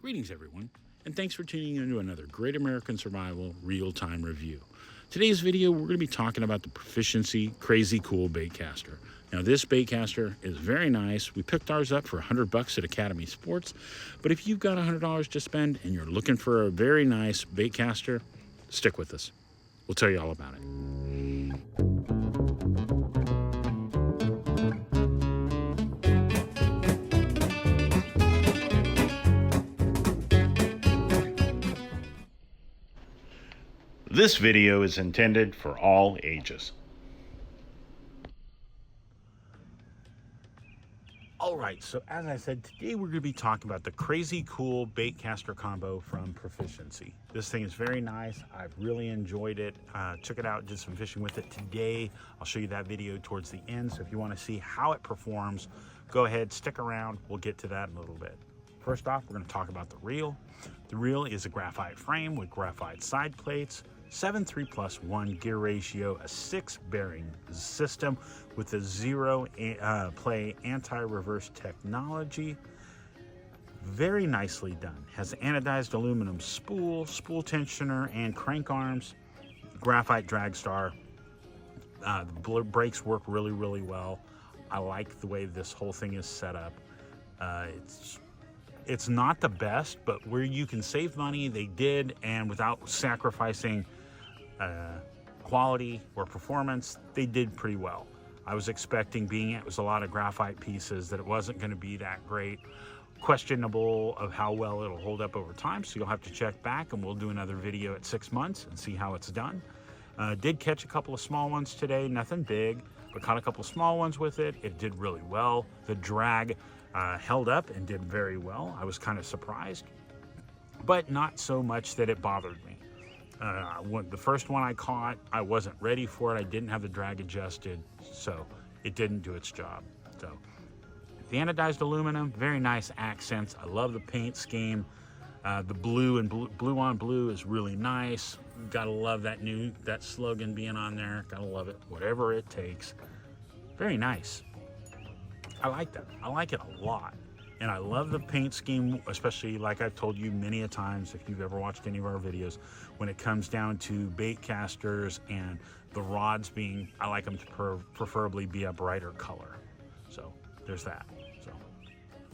Greetings, everyone, and thanks for tuning into another Great American Survival real-time review. Today's video, we're going to be talking about the Profishiency Krazy Kool Baitcaster. Now, this baitcaster is very nice. We picked ours up for $100 at Academy Sports, but if you've got $100 to spend and you're looking for a very nice baitcaster, stick with us. We'll tell you all about it. This video is intended for all ages. Alright, so as I said, today we're going to be talking about the Krazy Kool Baitcaster Combo from Profishiency. This thing is very nice. I've really enjoyed it. Took it out, did some fishing with it today. I'll show you that video towards the end, so if you want to see how it performs, go ahead, stick around. We'll get to that in a little bit. First off, we're going to talk about the reel. The reel is a graphite frame with graphite side plates, 7:3+1 gear ratio, a 6 bearing system with a 0 play anti-reverse technology. Very nicely done. Has anodized aluminum spool tensioner, and crank arms, graphite drag star. The brakes work really well. I like the way this whole thing is set up. It's not the best, but where you can save money, they did, and without sacrificing quality or performance, they did pretty well. I was expecting, being it was a lot of graphite pieces, that it wasn't going to be that great. Questionable of how well it'll hold up over time, so you'll have to check back, and we'll do another video at 6 months and see how it's done. Did catch a couple of small ones today, nothing big, but caught a couple of small ones with it. It did really well. The drag held up and did very well. I was kind of surprised, but not so much that it bothered me. The first one I caught, I wasn't ready for it. I didn't have the drag adjusted, so it didn't do its job. So the anodized aluminum, very nice accents. I love the paint scheme. The blue and blue on blue is really nice. Gotta love that slogan being on there. Gotta love it. Whatever it takes. Very nice. I like that. I like it a lot. And I love the paint scheme, especially like I've told you many a times, if you've ever watched any of our videos, when it comes down to bait casters and the rods being, I like them to preferably be a brighter color. So there's that. So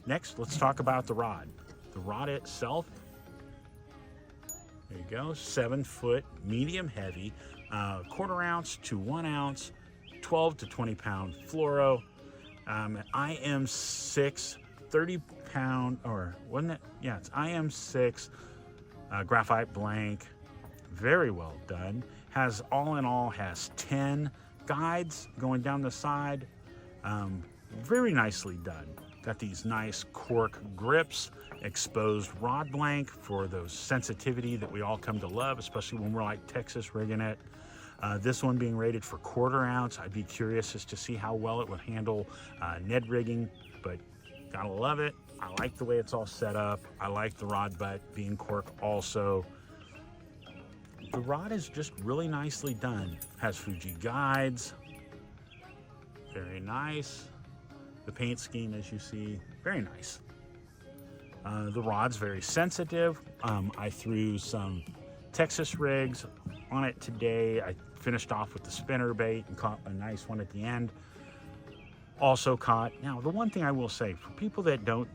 next, let's talk about the rod. The rod itself, there you go, 7 foot, medium heavy, 1/4 ounce to 1 ounce, 12 to 20 pound fluoro. IM6 30-pound, or wasn't it? Yeah, it's IM6 graphite blank. Very well done. Has, all in all, has 10 guides going down the side. Very nicely done. Got these nice Cork grips, exposed rod blank for those sensitivity that we all come to love, especially when we're like Texas rigging it. This one being rated for 1/4 ounce. I'd be curious as to see how well it would handle Ned rigging, but gotta love it. I like the way it's all set up. I like the rod butt being Cork also. The rod is just really nicely done. Has Fuji guides. Very nice. The paint scheme, as you see, very nice. The rod's very sensitive. I threw some Texas rigs on it today. I finished off with the spinner bait and caught a nice one at the end. Also caught, now the one thing I will say, for people that don't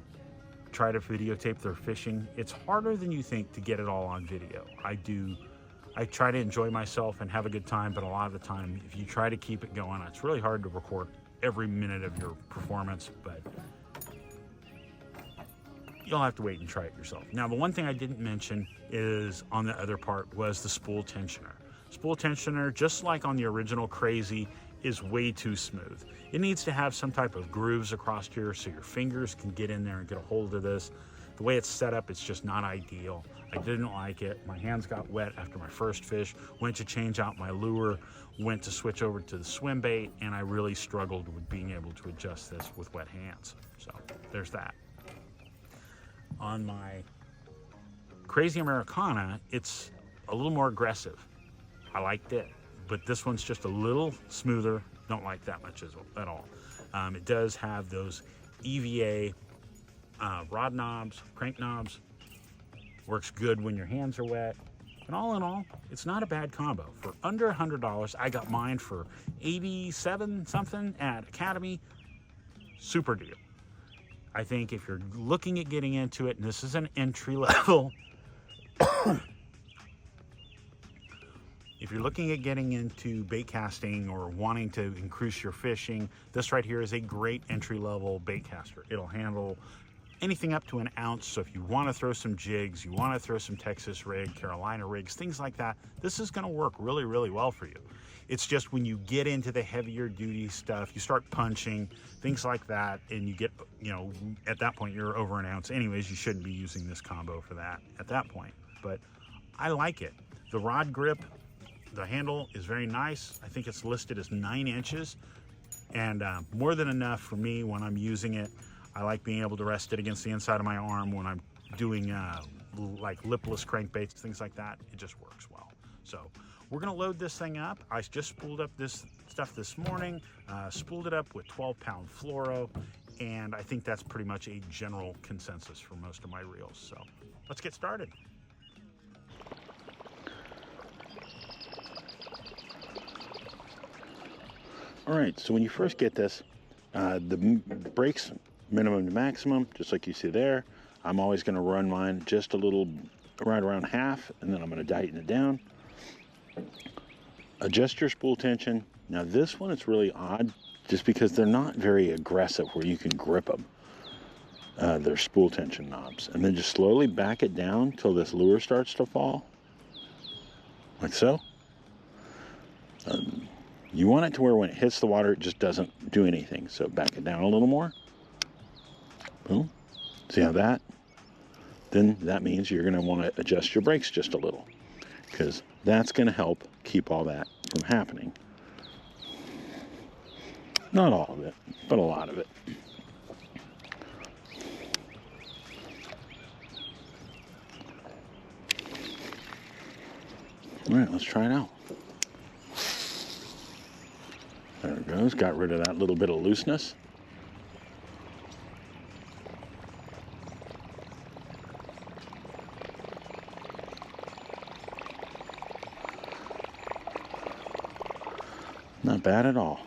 try to videotape their fishing, it's harder than you think to get it all on video. I try to enjoy myself and have a good time, but a lot of the time, if you try to keep it going, it's really hard to record every minute of your performance, but you'll have to wait and try it yourself. Now, the one thing I didn't mention is on the other part was the spool tensioner. Spool tensioner, just like on the original Krazy, is way too smooth. It needs to have some type of grooves across here so your fingers can get in there and get a hold of this. The way it's set up, it's just not ideal. I didn't like it. My hands got wet after my first fish, went to change out my lure, went to switch over to the swim bait, and I really struggled with being able to adjust this with wet hands. So there's that. On my Krazy Americana, it's a little more aggressive. I liked it, but this one's just a little smoother. Don't like that much at all. It does have those EVA rod knobs, crank knobs. Works good when your hands are wet. And all in all, it's not a bad combo. For under $100, I got mine for 87 something at Academy. Super deal. I think if you're looking at getting into it, and this is an entry level, if you're looking at getting into bait casting or wanting to increase your fishing, this right here is a great entry level bait caster. It'll handle anything up to an ounce. So if you want to throw some jigs, you want to throw some Texas rig, Carolina rigs, things like that, this is going to work really, really well for you. It's just when you get into the heavier duty stuff, you start punching, things like that, and you get, you know, at that point you're over an ounce anyways. You shouldn't be using this combo for that at that point. But I like it. The rod grip, the handle is very nice. I think it's listed as 9 inches, and more than enough for me when I'm using it. I like being able to rest it against the inside of my arm when I'm doing like lipless crankbaits, things like that. It just works well. So we're gonna load this thing up. I just spooled up this stuff this morning, spooled it up with 12-pound fluoro, and I think that's pretty much a general consensus for most of my reels. So let's get started. All right, so when you first get this, the brakes minimum to maximum, just like you see there. I'm always going to run mine just a little, right around half, and then I'm going to tighten it down. Adjust your spool tension. Now this one, it's really odd just because they're not very aggressive where you can grip them. They're spool tension knobs. And then just slowly back it down till this lure starts to fall, like so. You want it to where when it hits the water, it just doesn't do anything. So back it down a little more. Boom. See how that? Then that means you're going to want to adjust your brakes just a little, because that's going to help keep all that from happening. Not all of it, but a lot of it. All right, let's try it out. There it goes. Got rid of that little bit of looseness. Not bad at all.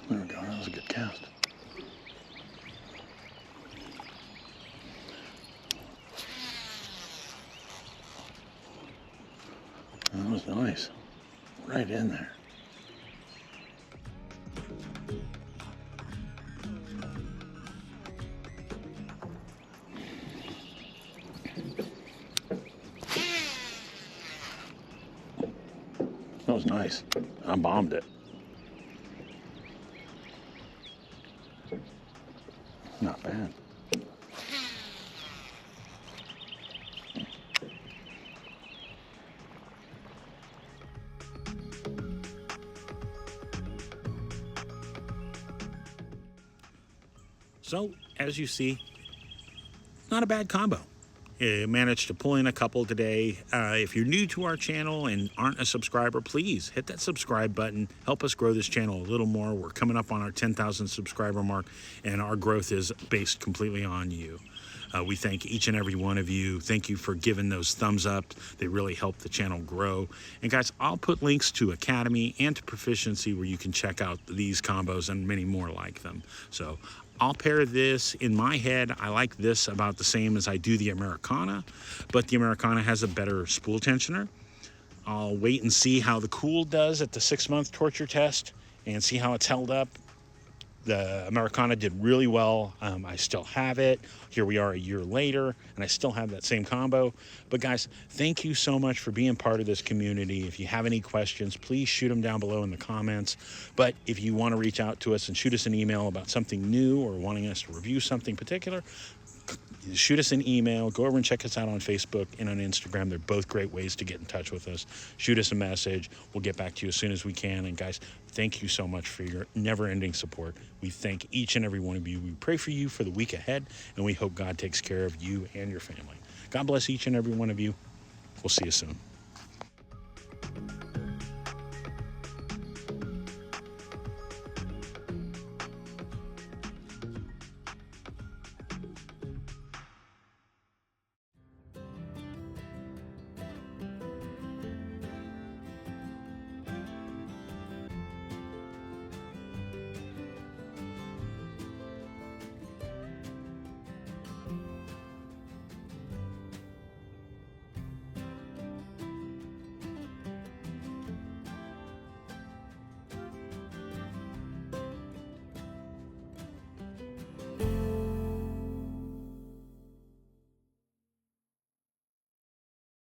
There we go, that was a good cast. That was nice. Right in there. That was nice. I bombed it. Not bad. So, as you see, not a bad combo. Managed to pull in a couple today. If you're new to our channel and aren't a subscriber, please hit that subscribe button. Help us grow this channel a little more. We're coming up on our 10,000 subscriber mark, and our growth is based completely on you. We thank each and every one of you. Thank you for giving those thumbs up. They really help the channel grow. And guys, I'll put links to Academy and to Proficiency where you can check out these combos and many more like them. So I'll pair this. In my head, I like this about the same as I do the Americana, but the Americana has a better spool tensioner. I'll wait and see how the Kool does at the 6-month torture test and see how it's held up. The Americana did really well. I still have it. Here we are a year later, and I still have that same combo. But guys, thank you so much for being part of this community. If you have any questions, please shoot them down below in the comments. But if you want to reach out to us and shoot us an email about something new or wanting us to review something particular, shoot us an email. Go over and check us out on Facebook and on Instagram. They're both great ways to get in touch with us. Shoot us a message. We'll get back to you as soon as we can. And guys, thank you so much for your never-ending support. We thank each and every one of you. We pray for you for the week ahead, and we hope God takes care of you and your family. God bless each and every one of you. We'll see you soon.